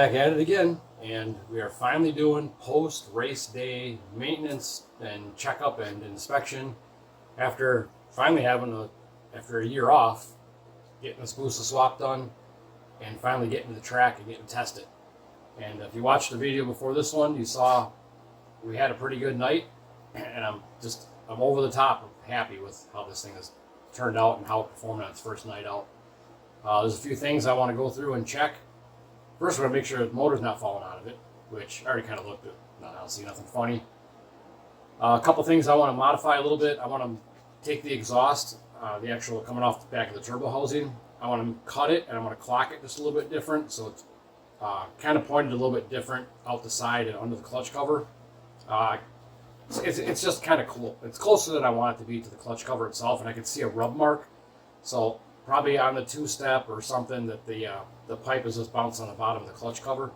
back at it again, and we are finally doing post-race day maintenance and checkup and inspection after finally having after a year off, getting the spool swap done and finally getting to the track and getting tested. And if you watched the video before this one, you saw we had a pretty good night, and I'm over the top happy with how this thing has turned out and how it performed on its first night out. There's a few things I want to go through and check. First, we're going to make sure the motor's not falling out of it, which I already kind of looked at. I don't see nothing funny. A couple things I want to modify a little bit. I want to take the exhaust, the actual coming off the back of the turbo housing. I want to cut it, and I want to clock it just a little bit different, so it's kind of pointed a little bit different out the side and under the clutch cover. It's just kind of cool. It's closer than I want it to be to the clutch cover itself, and I can see a rub mark. So probably on the two-step or something that the pipe is just bounced on the bottom of the clutch cover.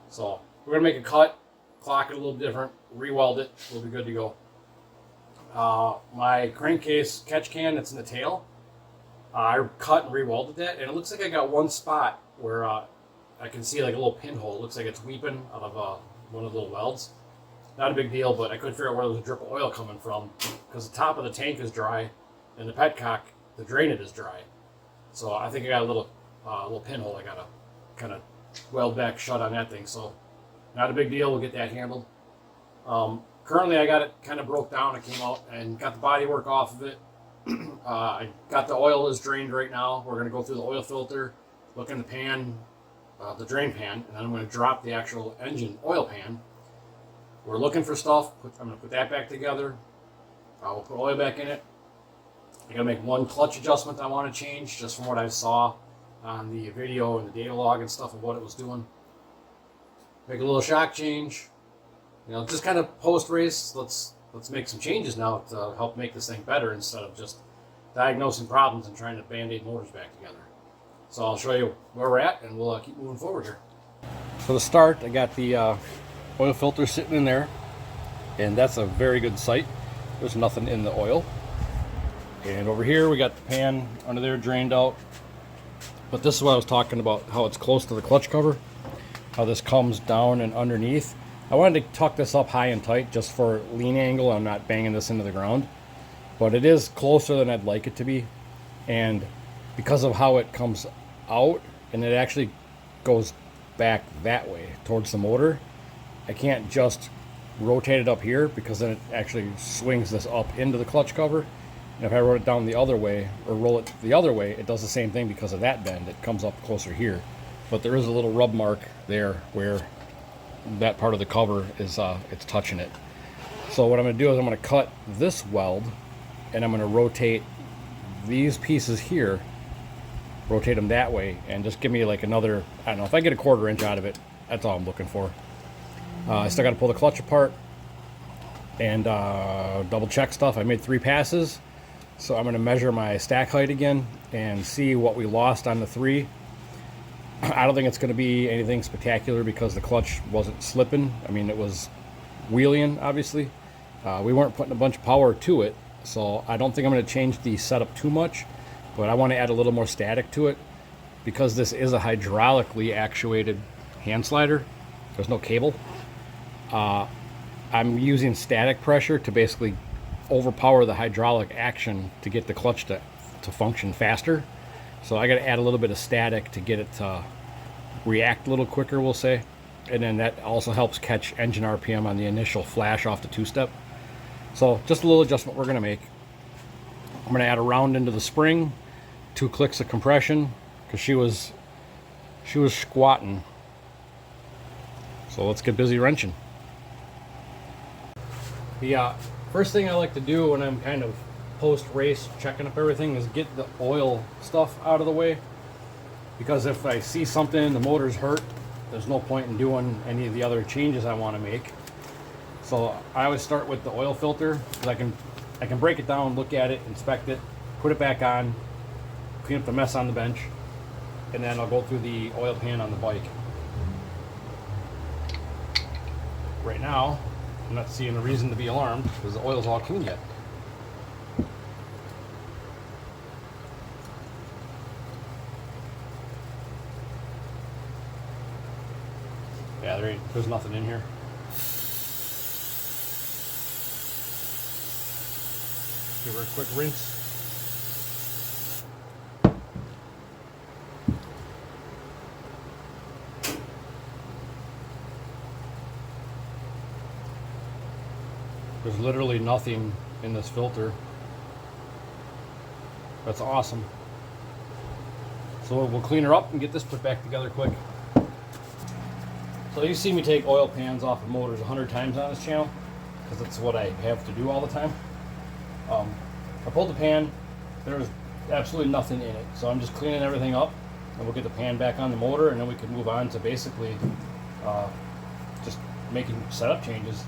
So we're going to make a cut, clock it a little different, re-weld it, we'll be good to go. My crankcase catch can that's in the tail, I cut and re-welded that, and it looks like I got one spot where I can see like a little pinhole. It looks like it's weeping out of one of the little welds. Not a big deal, but I couldn't figure out where there was a drip of oil coming from because the top of the tank is dry and the petcock, the drainage is dry. So I think I got a little pinhole I gotta kind of weld back shut on that thing. So not a big deal, we'll get that handled. Currently I got it kind of broke down. I came out and got the body work off of it. I got the oil is drained right now. We're gonna go through the oil filter, look in the pan, the drain pan, and then I'm gonna drop the actual engine oil pan. We're looking for stuff. I'm gonna put that back together. We'll put oil back in it. I gotta make one clutch adjustment I want to change, just from what I saw on the video and the data log and stuff of what it was doing. Make a little shock change. You know, just kind of post race. Let's make some changes now to help make this thing better instead of just diagnosing problems and trying to band-aid motors back together. So I'll show you where we're at, and we'll keep moving forward here. For the start, I got the oil filter sitting in there, and that's a very good sight. There's nothing in the oil. And over here we got the pan under there drained out. But this is what I was talking about, how it's close to the clutch cover, how this comes down and underneath. I wanted to tuck this up high and tight just for lean angle. I'm not banging this into the ground, but it is closer than I'd like it to be. And because of how it comes out and it actually goes back that way towards the motor, I can't just rotate it up here because then it actually swings this up into the clutch cover. And if I roll it down the other way or roll it the other way, it does the same thing because of that bend. It comes up closer here. But there is a little rub mark there where that part of the cover is it's touching it. So what I'm going to do is I'm going to cut this weld, and I'm going to rotate these pieces here, rotate them that way, and just give me like another, I don't know, if I get a 1/4 inch out of it, that's all I'm looking for. I still got to pull the clutch apart and double check stuff. I made 3 passes, so I'm going to measure my stack height again and see what we lost on the 3. I don't think it's going to be anything spectacular because the clutch wasn't slipping. I mean, it was wheeling, obviously. We weren't putting a bunch of power to it, so I don't think I'm going to change the setup too much, but I want to add a little more static to it because this is a hydraulically actuated hand slider. There's no cable. I'm using static pressure to basically overpower the hydraulic action to get the clutch to function faster. So I got to add a little bit of static to get it to react a little quicker, we'll say. And then that also helps catch engine RPM on the initial flash off the 2-step. So just a little adjustment we're going to make. I'm going to add a round into the spring, 2 clicks of compression, because she was squatting. So let's get busy wrenching. The first thing I like to do when I'm kind of post-race checking up everything is get the oil stuff out of the way, because if I see something, the motor's hurt, there's no point in doing any of the other changes I want to make. So I always start with the oil filter, because I can break it down, look at it, inspect it, put it back on, clean up the mess on the bench, and then I'll go through the oil pan on the bike. Right now I'm not seeing a reason to be alarmed because the oil's all clean yet. Yeah, there's nothing in here. Give her a quick rinse. There's literally nothing in this filter. That's awesome. So we'll clean her up and get this put back together quick. So you see me take oil pans off of motors 100 times on this channel, because that's what I have to do all the time. I pulled the pan, there's absolutely nothing in it. So I'm just cleaning everything up, and we'll get the pan back on the motor, and then we can move on to basically just making setup changes.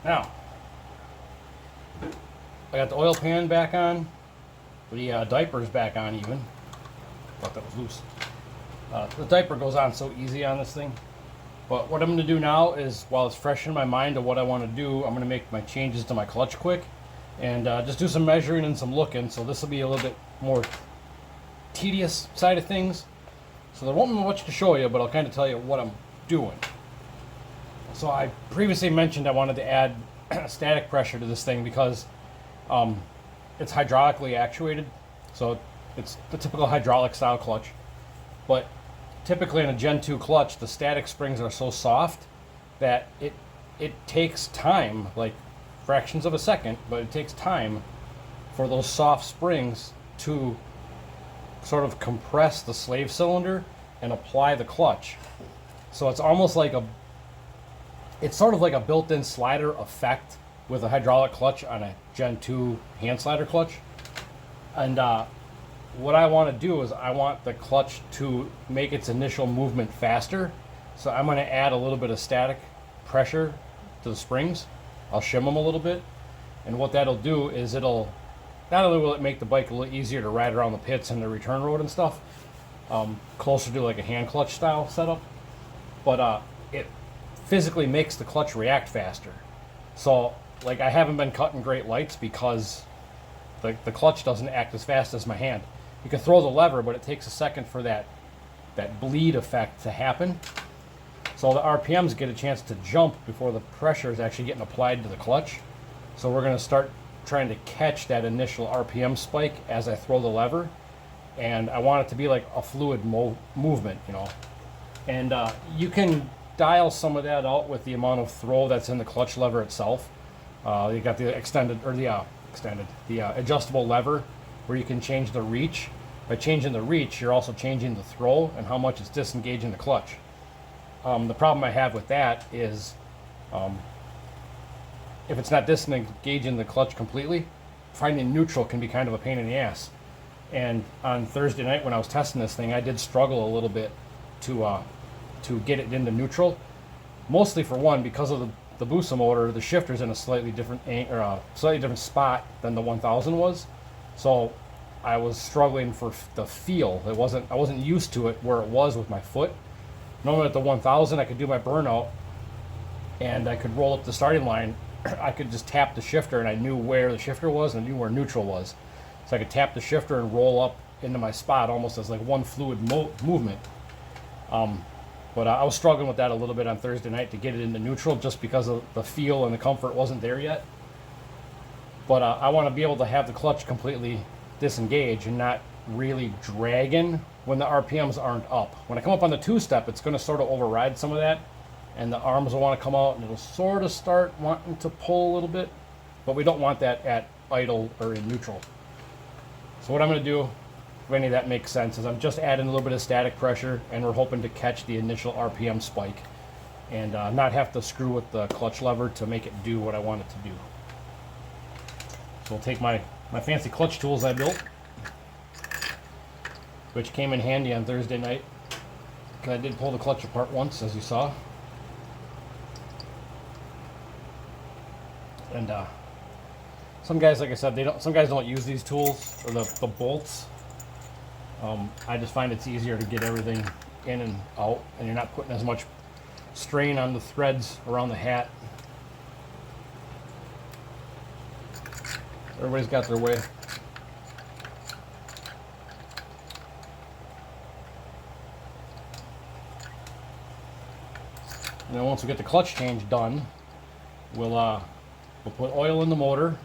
Now, I got the oil pan back on, the diaper's back on even. Thought that was loose. The diaper goes on so easy on this thing. But what I'm going to do now is, while it's fresh in my mind of what I want to do, I'm going to make my changes to my clutch quick and just do some measuring and some looking. So this will be a little bit more tedious side of things. So there won't be much to show you, but I'll kind of tell you what I'm doing. So I previously mentioned I wanted to add static pressure to this thing because it's hydraulically actuated. So it's the typical hydraulic style clutch. But typically in a Gen 2 clutch, the static springs are so soft that it takes time, like fractions of a second, but it takes time for those soft springs to sort of compress the slave cylinder and apply the clutch. So it's almost like it's sort of like a built-in slider effect with a hydraulic clutch on a Gen 2 hand slider clutch. And what I want to do is I want the clutch to make its initial movement faster. So I'm going to add a little bit of static pressure to the springs. I'll shim them a little bit. And what that'll do is it'll, not only will it make the bike a little easier to ride around the pits and the return road and stuff, closer to like a hand clutch style setup, but it physically makes the clutch react faster. So like I haven't been cutting great lights because the clutch doesn't act as fast as my hand. You can throw the lever, but it takes a second for that bleed effect to happen. So the RPMs get a chance to jump before the pressure is actually getting applied to the clutch. So we're going to start trying to catch that initial RPM spike as I throw the lever. And I want it to be like a fluid movement, you know. And you can dial some of that out with the amount of throw that's in the clutch lever itself. You got the adjustable lever where you can change the reach. By changing the reach, you're also changing the throw and how much it's disengaging the clutch. The problem I have with that is if it's not disengaging the clutch completely, finding neutral can be kind of a pain in the ass. And on Thursday night when I was testing this thing, I did struggle a little bit to get it into neutral. Mostly for one, because of the Busa motor, the shifter's in a slightly different spot than the 1000 was. So I was struggling for the feel. I wasn't used to it where it was with my foot. Normally at the 1000, I could do my burnout and I could roll up the starting line. I could just tap the shifter and I knew where the shifter was and I knew where neutral was. So I could tap the shifter and roll up into my spot almost as like one fluid movement. But I was struggling with that a little bit on Thursday night to get it into neutral just because of the feel and the comfort wasn't there yet. But I want to be able to have the clutch completely disengage and not really dragging when the RPMs aren't up. When I come up on the two-step, it's going to sort of override some of that, and the arms will want to come out and it'll sort of start wanting to pull a little bit, but we don't want that at idle or in neutral. So what I'm going to do, if any of that makes sense, is I'm just adding a little bit of static pressure and we're hoping to catch the initial RPM spike and not have to screw with the clutch lever to make it do what I want it to do. So we'll take my fancy clutch tools I built, which came in handy on Thursday night because I did pull the clutch apart once, as you saw. And some guys, like I said, some guys don't use these tools or the bolts. I just find it's easier to get everything in and out, and you're not putting as much strain on the threads around the hat. Everybody's got their way. And then once we get the clutch change done, we'll put oil in the motor.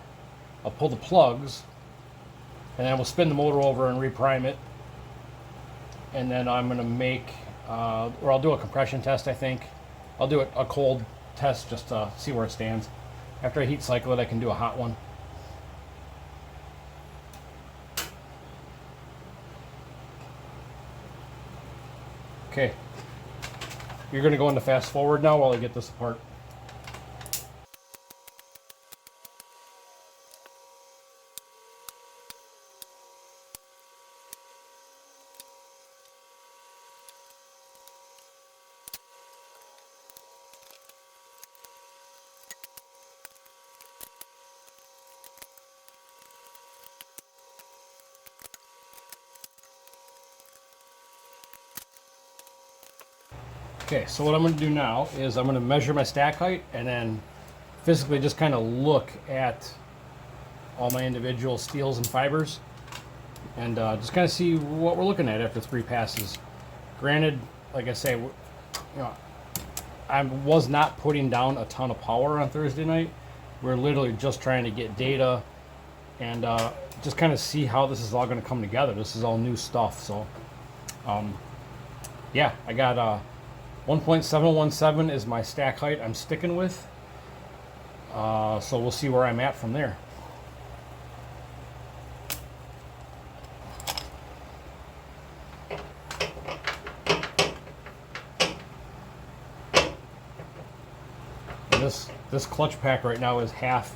I'll pull the plugs, and then we'll spin the motor over and reprime it. And then I'm gonna make, or I'll do a compression test. I think I'll do a cold test just to see where it stands. After I heat cycle it, I can do a hot one. Okay, you're gonna go into fast forward now while I get this apart. Okay, so what I'm going to do now is I'm going to measure my stack height and then physically just kind of look at all my individual steels and fibers and just kind of see what we're looking at after 3 passes. Granted, like I say, you know, I was not putting down a ton of power on Thursday night. We're literally just trying to get data and just kind of see how this is all going to come together. This is all new stuff, so yeah, I got 1.717 is my stack height I'm sticking with. So we'll see where I'm at from there. And this clutch pack right now is half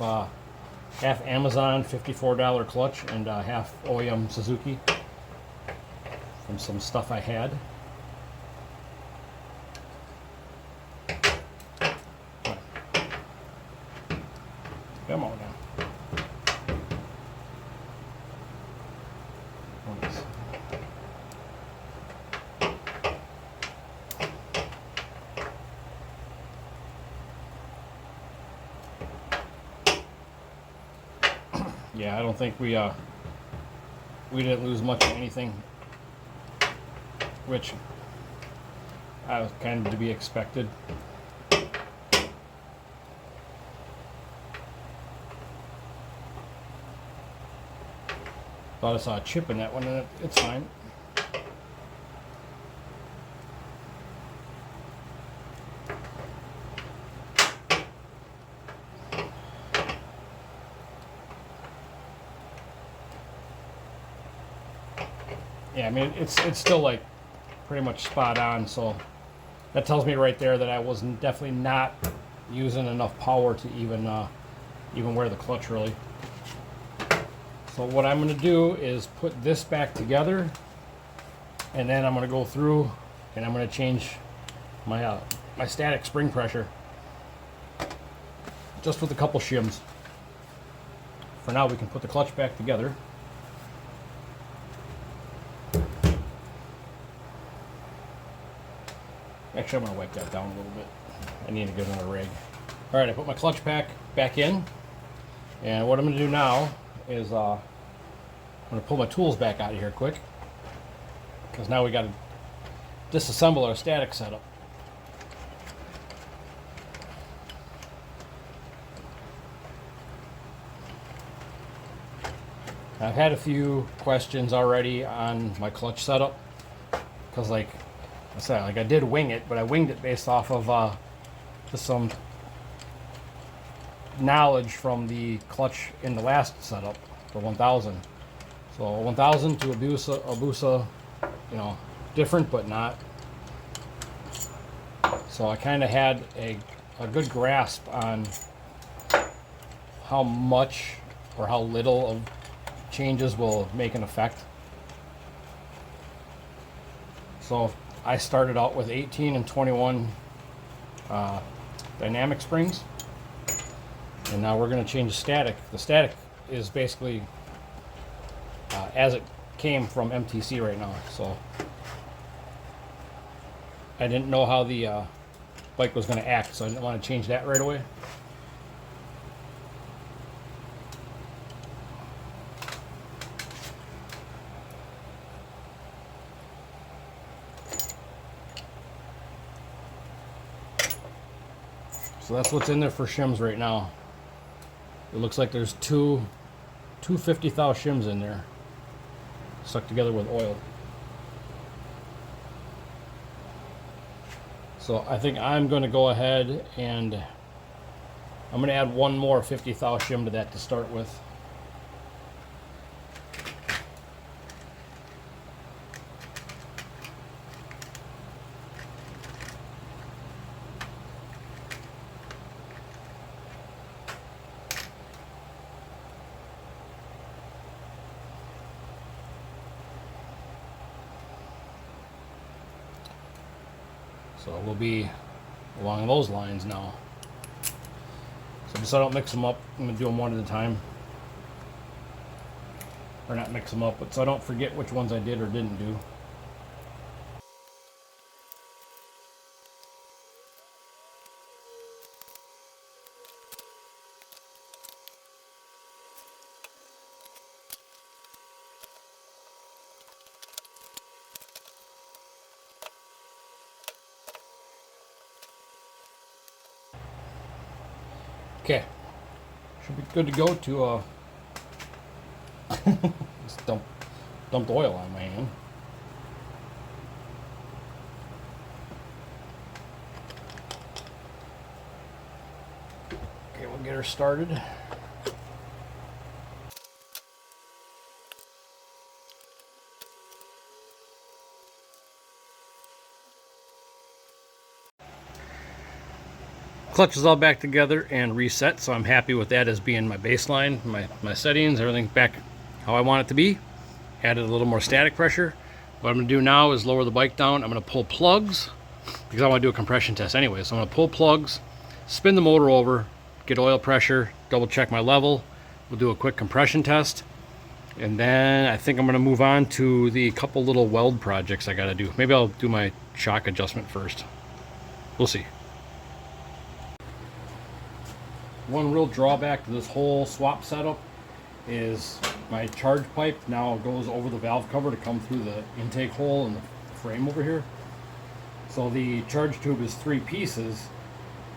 Amazon $54 clutch and half OEM Suzuki from some stuff I had. Come on now. Yeah, I don't think we didn't lose much of anything, which was kind of to be expected. Thought I saw a chip in that one, and it's fine. Yeah, I mean, it's still like pretty much spot on, so that tells me right there that I was definitely not using enough power to even wear the clutch really. So what I'm going to do is put this back together, and then I'm going to go through and I'm going to change my my static spring pressure just with a couple shims. For now, we can put the clutch back together. Actually, I'm going to wipe that down a little bit. I need to get another rag. All right, I put my clutch pack back in, and what I'm going to do now is I'm going to pull my tools back out of here quick, because now we got to disassemble our static setup. I've had a few questions already on my clutch setup, because like I said, I did wing it, but I winged it based off of just some knowledge from the clutch in the last setup, the 1000. So 1000 to Abusa, you know, different but not. So I kind of had a good grasp on how much or how little of changes will make an effect. So I started out with 18 and 21 dynamic springs. And now we're going to change the static. The static is basically as it came from MTC right now. So I didn't know how the bike was going to act, so I didn't want to change that right away. So that's what's in there for shims right now. It looks like there's two 50-thou shims in there, stuck together with oil. So I think I'm going to go ahead and I'm going to add one more 50-thou shim to that to start with. So we'll be along those lines now. So just so I don't mix them up, I'm going to do them one at a time. Or not mix them up, but so I don't forget which ones I did or didn't do. Okay, should be good to go to just dumped oil on my hand. Okay, we'll get her started. Clutch is all back together and reset, so I'm happy with that as being my baseline, my settings, everything back how I want it to be. Added a little more static pressure. What I'm going to do now is lower the bike down. I'm going to pull plugs because I want to do a compression test anyway. So I'm going to pull plugs, spin the motor over, get oil pressure, double check my level. We'll do a quick compression test. And then I think I'm going to move on to the couple little weld projects I got to do. Maybe I'll do my shock adjustment first. We'll see. One real drawback to this whole swap setup is my charge pipe now goes over the valve cover to come through the intake hole in the frame over here. So the charge tube is 3 pieces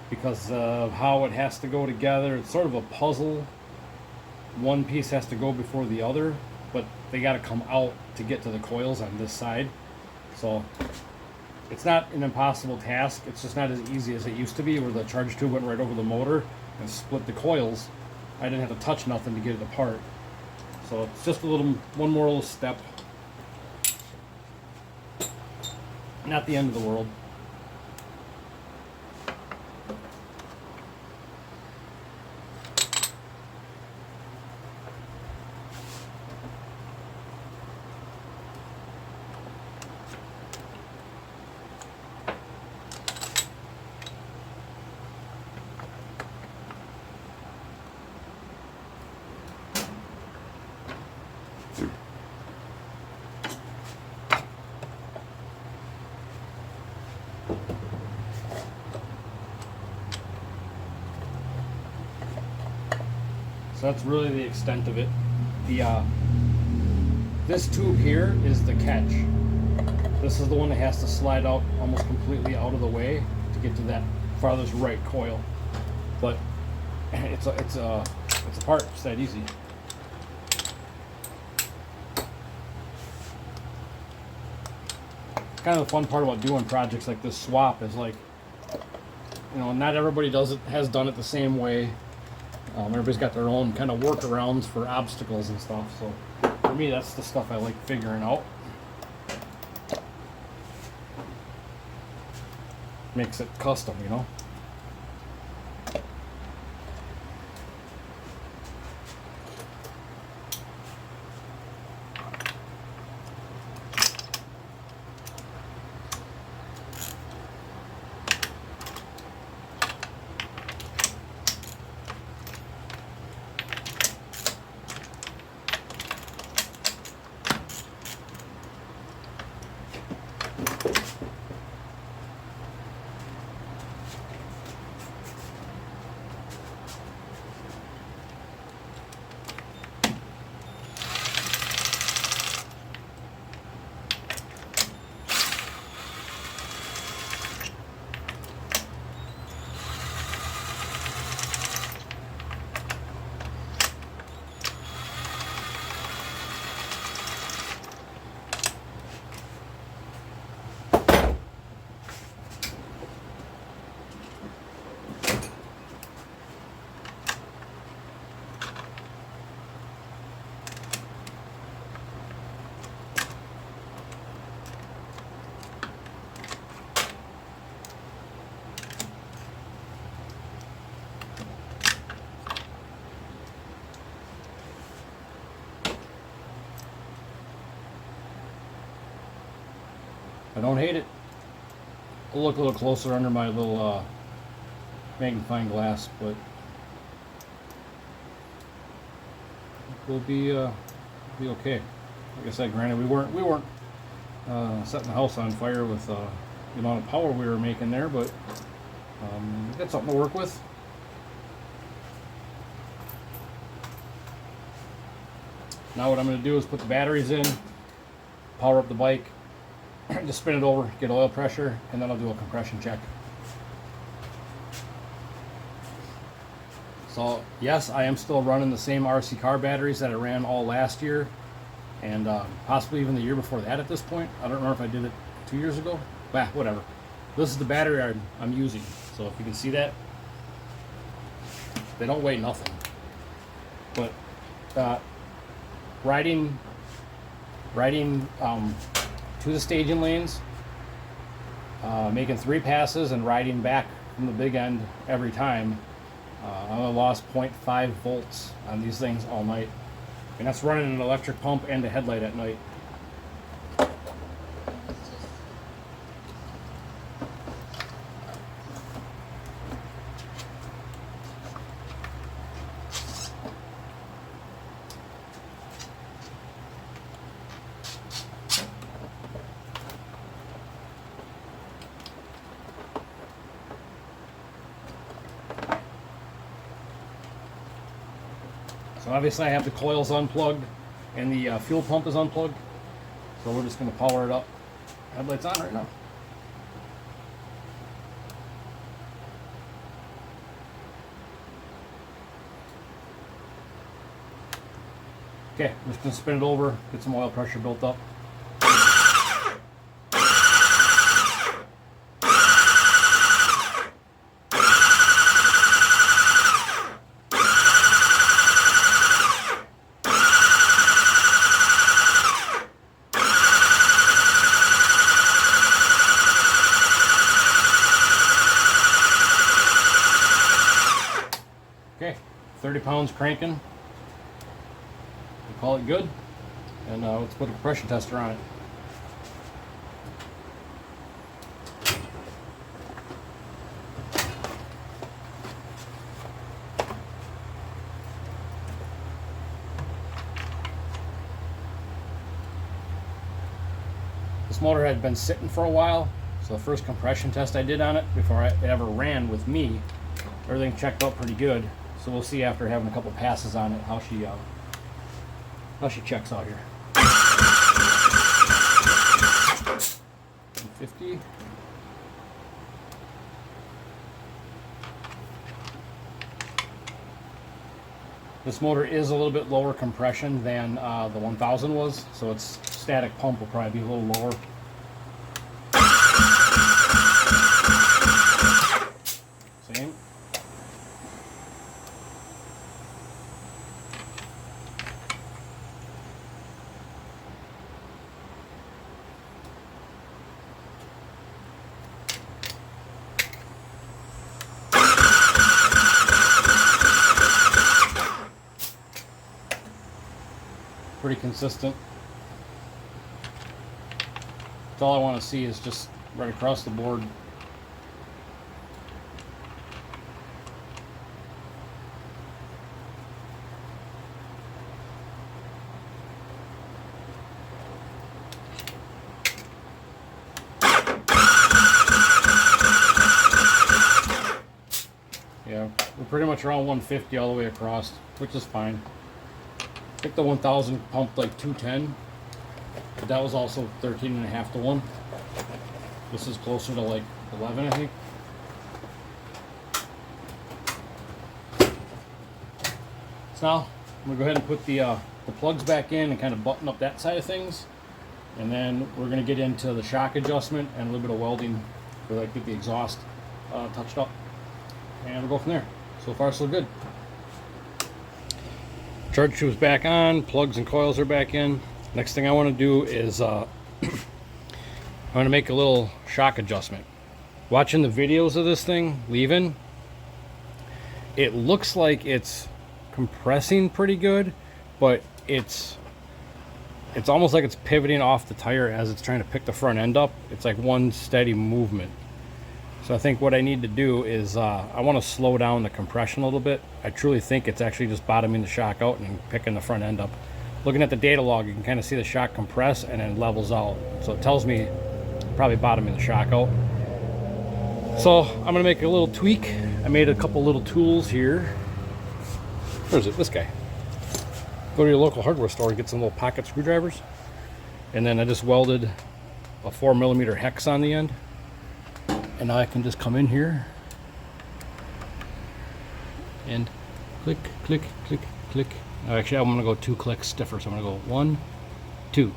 because of how it has to go together. It's sort of a puzzle. One piece has to go before the other, but they got to come out to get to the coils on this side. So it's not an impossible task. It's just not as easy as it used to be, where the charge tube went right over the motor and split the coils. I didn't have to touch nothing to get it apart. So it's just one more little step. Not the end of the world. So that's really the extent of it. This tube here is the catch. This is the one that has to slide out almost completely out of the way to get to that farthest right coil. But it's a part. It's that easy. Kind of the fun part about doing projects like this swap is, like, you know, not everybody has done it the same way. Everybody's got their own kind of workarounds for obstacles and stuff. So for me, that's the stuff I like figuring out. Makes it custom, you know. I don't hate it. I'll look a little closer under my little magnifying glass, but we'll be okay. Like I said, granted, we weren't setting the house on fire with the amount of power we were making there, but we got something to work with. Now what I'm going to do is put the batteries in, power up the bike, just spin it over, get oil pressure, and then I'll do a compression check. So yes, I am still running the same RC car batteries that I ran all last year, and possibly even the year before that at this point. I don't remember if I did it 2 years ago. Bah, whatever. This is the battery I'm using. So if you can see that, they don't weigh nothing. But riding to the staging lanes, making 3 passes and riding back from the big end every time, I only lost 0.5 volts on these things all night. And that's running an electric pump and a headlight at night. So obviously I have the coils unplugged and the fuel pump is unplugged. So we're just going to power it up. Headlight's on right now. Okay, I'm just going to spin it over, get some oil pressure built up. Okay, 30 pounds cranking. We'll call it good. And let's put a compression tester on it. This motor had been sitting for a while, so the first compression test I did on it before it ever ran with me, everything checked out pretty good. So we'll see after having a couple passes on it how she checks out here. 150. This motor is a little bit lower compression than the 1000 was, so its static pump will probably be a little lower. Same. Pretty consistent. That's all I want to see is just right across the board. Yeah, we're pretty much around 150 all the way across, which is fine. I think the 1000 pumped like 210, but that was also 13.5 to 1. This is closer to like 11, I think. So now I'm gonna go ahead and put the plugs back in and kind of button up that side of things, and then we're gonna get into the shock adjustment and a little bit of welding for like get the exhaust touched up, and we'll go from there. So far so good. Charge tube's back on, plugs and coils are back in. Next thing I want to do is I'm going to make a little shock adjustment. Watching the videos of this thing leaving, it looks like it's compressing pretty good, but it's it's almost like it's pivoting off the tire as it's trying to pick the front end up. It's like one steady movement. So I think what I need to do is I want to slow down the compression a little bit. I truly think it's actually just bottoming the shock out and picking the front end up. Looking at the data log, you can kind of see the shock compress and then levels out. So it tells me probably bottoming the shock out. So I'm going to make a little tweak. I made a couple little tools here. Where is it? This guy. Go to your local hardware store and get some little pocket screwdrivers. And then I just welded a 4mm hex on the end. And now I can just come in here and click, click, click, click. Actually, I'm going to go 2 clicks stiffer. So I'm going to go 1, 2.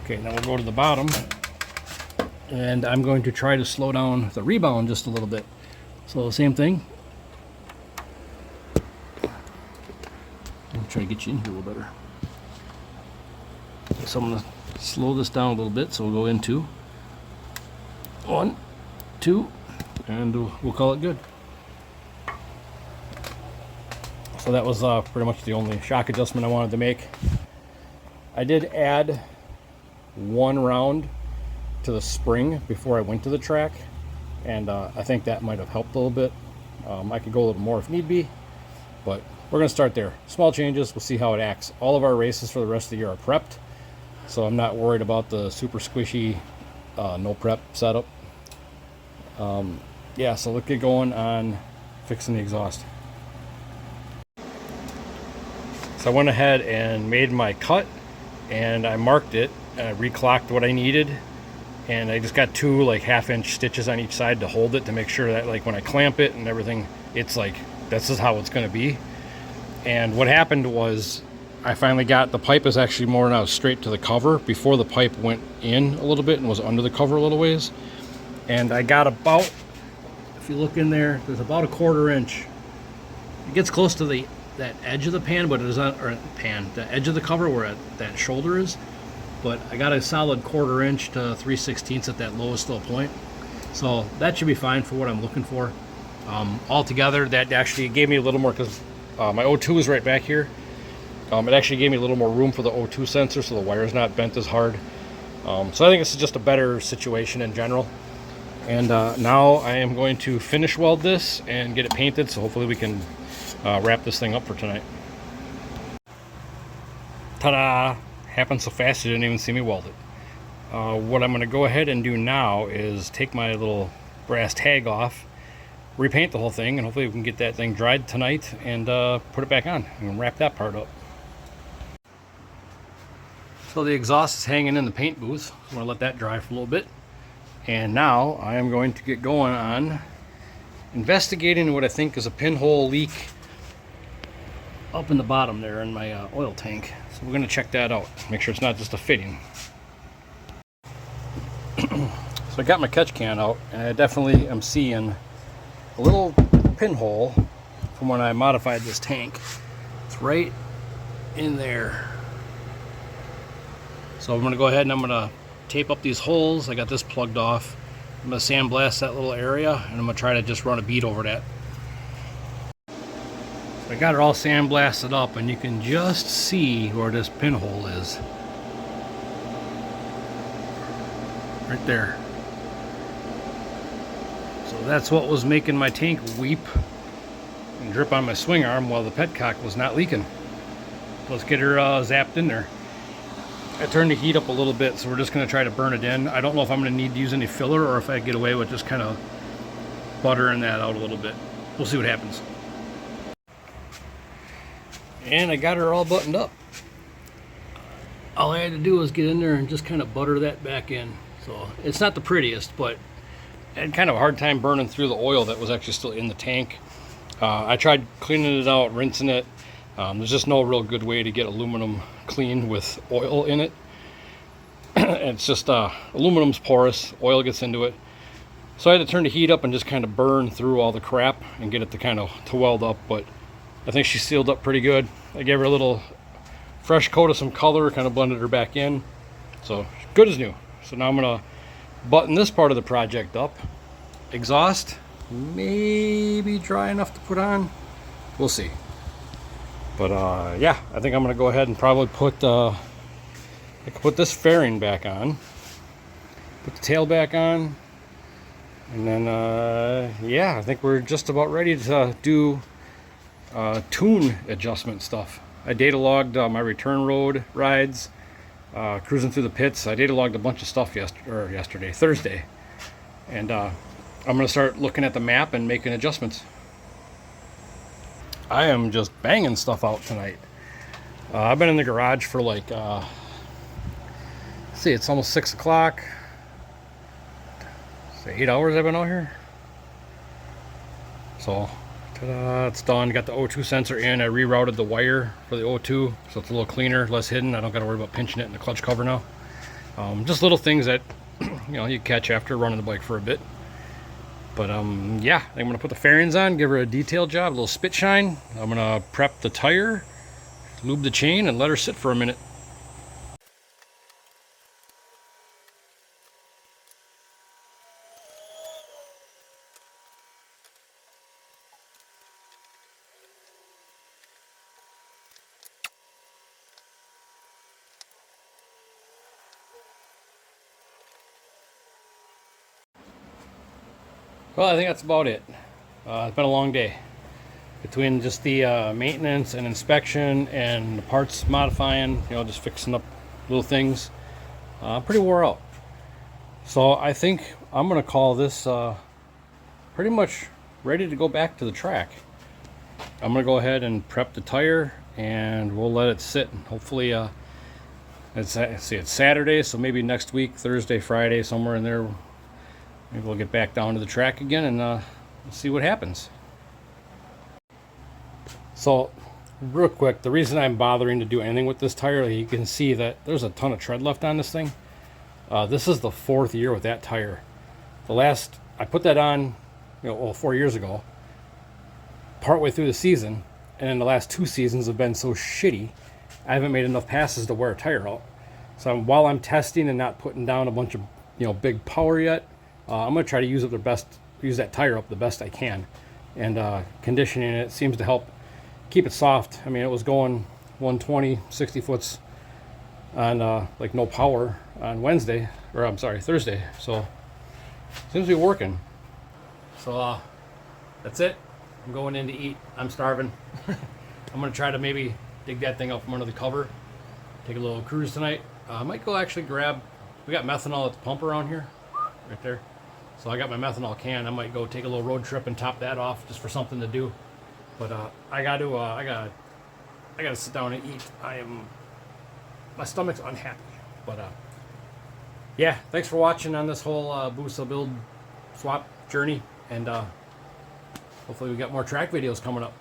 Okay, now we'll go to the bottom. And I'm going to try to slow down the rebound just a little bit. So the same thing. I'll try to get you in here a little better. So I'm going to slow this down a little bit. So we'll go into 1, 2, and we'll call it good. So that was pretty much the only shock adjustment I wanted to make. I did add 1 round to the spring before I went to the track, and I think that might have helped a little bit. I could go a little more if need be, but we're going to start there. Small changes, we'll see how it acts. All of our races for the rest of the year are prepped, so I'm not worried about the super squishy no prep setup. Yeah, so let's get going on fixing the exhaust. So I went ahead and made my cut, and I marked it, reclocked what I needed, and I just got 2 like 1/2-inch stitches on each side to hold it, to make sure that like when I clamp it and everything, it's like this is how it's going to be. And what happened was I finally got the pipe is actually more now straight to the cover. Before, the pipe went in a little bit and was under the cover a little ways. And I got about, if you look in there, there's about a 1/4 inch. It gets close to that edge of the pan, but it is not, or pan, the edge of the cover where that shoulder is. But I got a solid 1/4 inch to 3/16 at that lowest low point. So that should be fine for what I'm looking for. Altogether, that actually gave me a little more, because my O2 is right back here. It actually gave me a little more room for the O2 sensor, so the wire's not bent as hard. So I think this is just a better situation in general. And now I am going to finish weld this and get it painted, so hopefully we can wrap this thing up for tonight. Ta-da! Happened so fast you didn't even see me weld it. What I'm going to go ahead and do now is take my little brass tag off, repaint the whole thing, and hopefully we can get that thing dried tonight and put it back on and wrap that part up. So the exhaust is hanging in the paint booth. I'm going to let that dry for a little bit. And now I am going to get going on investigating what I think is a pinhole leak up in the bottom there in my oil tank. So we're going to check that out, make sure it's not just a fitting. So I got my catch can out, and I definitely am seeing a little pinhole from when I modified this tank. It's right in there. So I'm going to go ahead and I'm going to tape up these holes. I got this plugged off. I'm going to sandblast that little area, and I'm going to try to just run a bead over that. So I got it all sandblasted up, and you can just see where this pinhole is. Right there. So that's what was making my tank weep and drip on my swing arm while the petcock was not leaking. So let's get her zapped in there. I turned the heat up a little bit, so we're just going to try to burn it in. I don't know if I'm going to need to use any filler or if I get away with just kind of buttering that out a little bit. We'll see what happens. And I got her all buttoned up. All I had to do was get in there and just kind of butter that back in. So it's not the prettiest, but I had kind of a hard time burning through the oil that was actually still in the tank. I tried cleaning it out, rinsing it. There's just no real good way to get aluminum clean with oil in it. It's just aluminum's porous, oil gets into it. So I had to turn the heat up and just kind of burn through all the crap and get it to kind of weld up, but I think she sealed up pretty good. I gave her a little fresh coat of some color, kind of blended her back in. So good as new. So now I'm gonna button this part of the project up. Exhaust, maybe dry enough to put on. We'll see. But yeah, I think I'm gonna go ahead and probably put I can put this fairing back on, put the tail back on, and then yeah, I think we're just about ready to do tune adjustment stuff. I data logged my return road rides, cruising through the pits. I data logged a bunch of stuff Thursday, and I'm gonna start looking at the map and making adjustments. I am just banging stuff out tonight. I've been in the garage for like, let's see, it's almost 6 o'clock. So 8 hours I've been out here. So, ta-da, it's done. Got the O2 sensor in. I rerouted the wire for the O2, so it's a little cleaner, less hidden. I don't got to worry about pinching it in the clutch cover now. Just little things that you catch after running the bike for a bit. But yeah, I'm gonna put the fairings on, give her a detail job, a little spit shine. I'm gonna prep the tire, lube the chain, and let her sit for a minute. Well, I think that's about it. It's been a long day. Between just the maintenance and inspection and the parts modifying, just fixing up little things, pretty wore out. So I think I'm gonna call this pretty much ready to go back to the track. I'm gonna go ahead and prep the tire and we'll let it sit. Hopefully, it's Saturday, so maybe next week, Thursday, Friday, somewhere in there, maybe we'll get back down to the track again and see what happens. So, real quick, the reason I'm bothering to do anything with this tire, you can see that there's a ton of tread left on this thing. This is the 4th year with that tire. I put that on, 4 years ago, partway through the season, and then the last 2 seasons have been so shitty, I haven't made enough passes to wear a tire out. So while I'm testing and not putting down a bunch of, big power yet, I'm gonna try to use that tire up the best I can, and conditioning it seems to help keep it soft. I mean, it was going 120 60 foots on like no power on Thursday, so seems to be working. So that's it. I'm going in to eat. I'm starving. I'm gonna try to maybe dig that thing up from under the cover, take a little cruise tonight. I might go actually grab, we got methanol at the pump around here right there. So I got my methanol can. I might go take a little road trip and top that off just for something to do. But I gotta sit down and eat. My stomach's unhappy. But yeah, thanks for watching on this whole Busa build swap journey, and hopefully we got more track videos coming up.